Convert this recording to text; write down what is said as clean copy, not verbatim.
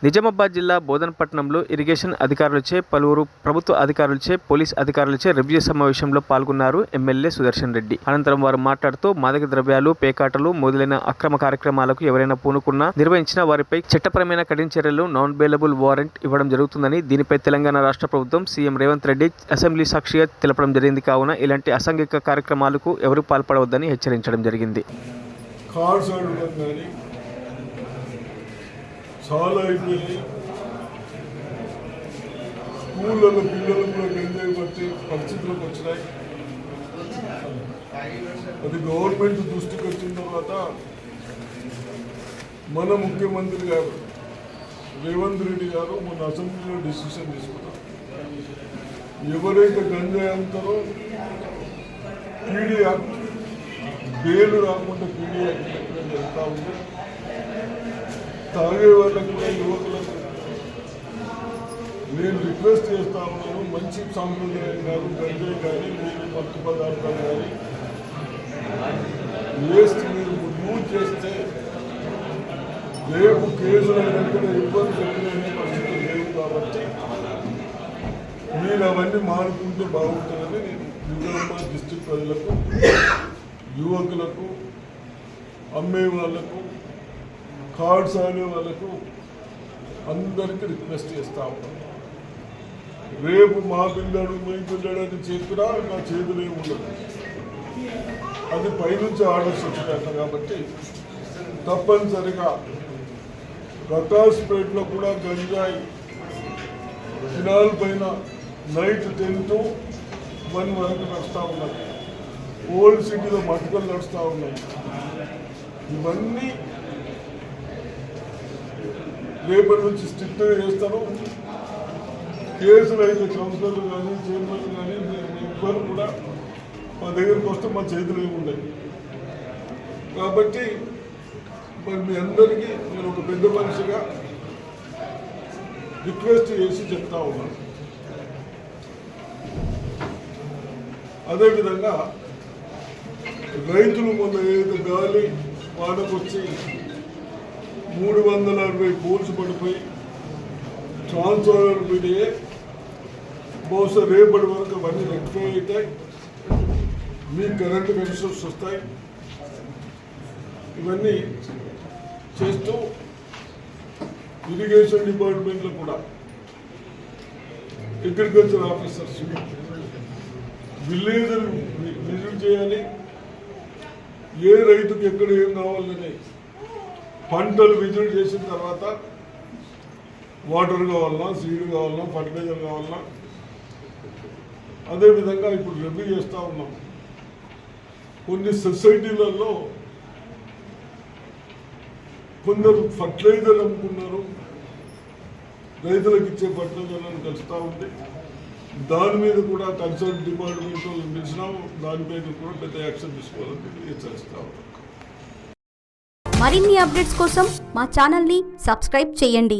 నిజామాబాద్ జిల్లా బోధనపట్నంలో ఇరిగేషన్ అధికారులచే పలువురు ప్రభుత్వ అధికారులచే పోలీస్ అధికారులచే రివ్యూ సమావేశంలో పాల్గొన్నారు ఎమ్మెల్యే సుదర్శన్ రెడ్డి. అనంతరం వారు మాట్లాడుతూ మాదక ద్రవ్యాలు, పేకాటలు మొదలైన అక్రమ కార్యక్రమాలకు ఎవరైనా పూనుకున్నా నిర్వహించిన వారిపై చట్టపరమైన కఠిన చర్యలు, నాన్ బెయిలబుల్ వారెంట్ ఇవ్వడం జరుగుతుందని, దీనిపై తెలంగాణ రాష్ట్ర ప్రభుత్వం సీఎం రేవంత్ రెడ్డి అసెంబ్లీ సాక్షిగా తెలపడం జరిగింది. కావున ఇలాంటి అసాంఘిక కార్యక్రమాలకు ఎవరు పాల్పడవద్దని హెచ్చరించడం జరిగింది. చాలా అయిపోయింది. స్కూళ్ళలో పిల్లలు కూడా గంజాయి పట్టే పరిస్థితులకు వచ్చినాయి. అది గవర్నమెంట్ దృష్టికి వచ్చిన తర్వాత మన ముఖ్యమంత్రి గారు రేవంత్ రెడ్డి గారు మన అసెంబ్లీలో డిసిషన్ తీసుకున్నారు. ఎవరైతే గంజాయి అంటారో పీడీ యాక్ట్ బెయిల్ రాకుండా పీడీ యాక్ట్ జరుగుతూ ఉంది. తాగే వాళ్ళకు కూడా యువకులకు నేను రిక్వెస్ట్ చేస్తా ఉన్నాను, మంచి సాంప్రదాయం కాదు గంజాయి కానీ మీరు మత్తు పదార్థాలు కానీ వేస్ట్ మీరు యూజ్ చేస్తే రేపు కేసులు అయినట్టుగా ఇబ్బంది పెట్టిన పరిస్థితులు లేవు. కాబట్టి మీరు అవన్నీ మారుకుంటే బాగుంటుందని నేను నిజామాబాద్ డిస్ట్రిక్ట్ ప్రజలకు, యువకులకు, అమ్మే వాళ్లకు, కార్డ్స్ ఆడే వాళ్ళకు అందరికీ రిక్వెస్ట్ చేస్తా ఉన్నాను. రేపు మా పిల్లడు మీ పిల్లడు అని చెప్పినా నా చేతులు ఏమి ఉండదు. అది పైనుంచి ఆర్డర్స్ వచ్చినట్టు. కాబట్టి తప్పనిసరిగా ప్రకాష్పేటలో కూడా గంజాయి దినాల పైన నైట్ 10 to 1 వరకు నడుస్తూ ఉన్నాయి. ఓల్డ్ సిటీలో మటుకలు నడుస్తూ ఉన్నాయి. ఇవన్నీ రేపటి నుంచి స్ట్రిక్ట్గా చేస్తాను. కేసులు అయితే కౌన్సిలర్లు కానీ చైర్మన్లు కానీ ఎవ్వరు కూడా మా దగ్గరికి వస్తే మా చేతులు ఏమి ఉన్నాయి. కాబట్టి మరి మీ అందరికీ నేను ఒక పెద్ద మనిషిగా రిక్వెస్ట్ చేసి చెప్తా ఉన్నాను. అదేవిధంగా రైతులు మొన్న ఏదైతే గాలి వాడకొచ్చి 360 పోల్స్ పడిపోయి ట్రాన్స్ఫార్మర్ మీడియే బహుశా రేపటి వరకు అవన్నీ రెక్టిఫై అవుతాయి. మీకు కరెంటు కనెక్షన్స్ వస్తాయి. ఇవన్నీ చేస్తూ ఇరిగేషన్ డిపార్ట్మెంట్లో కూడా అగ్రికల్చర్ ఆఫీసర్స్ విలేజ్ విజిట్ చేయాలి. ఏ రైతుకి ఎక్కడ ఏం కావాలని పంటలు విజిట్ చేసిన తర్వాత వాటర్ కావాలన్నా, సీడ్ కావాలన్నా, ఫర్టిలైజర్ కావాలన్నా, అదేవిధంగా ఇప్పుడు రివ్యూ చేస్తూ ఉన్నాం. కొన్ని సొసైటీలలో కొందరు ఫర్టిలైజర్ అమ్ముకున్నారు, రైతులకు ఇచ్చే ఫర్టిలైజర్ అని తెలుస్తూ ఉంది. దాని మీద కూడా కన్సల్ట్ డిపార్ట్మెంట్ పిలిచినాం. దానిపై కూడా పెద్ద యాక్షన్ తీసుకోవాలని హెచ్చరిస్తా ఉన్నాం. మరిన్ని అప్డేట్స్ కోసం మా ఛానల్ని సబ్స్క్రైబ్ చేయండి.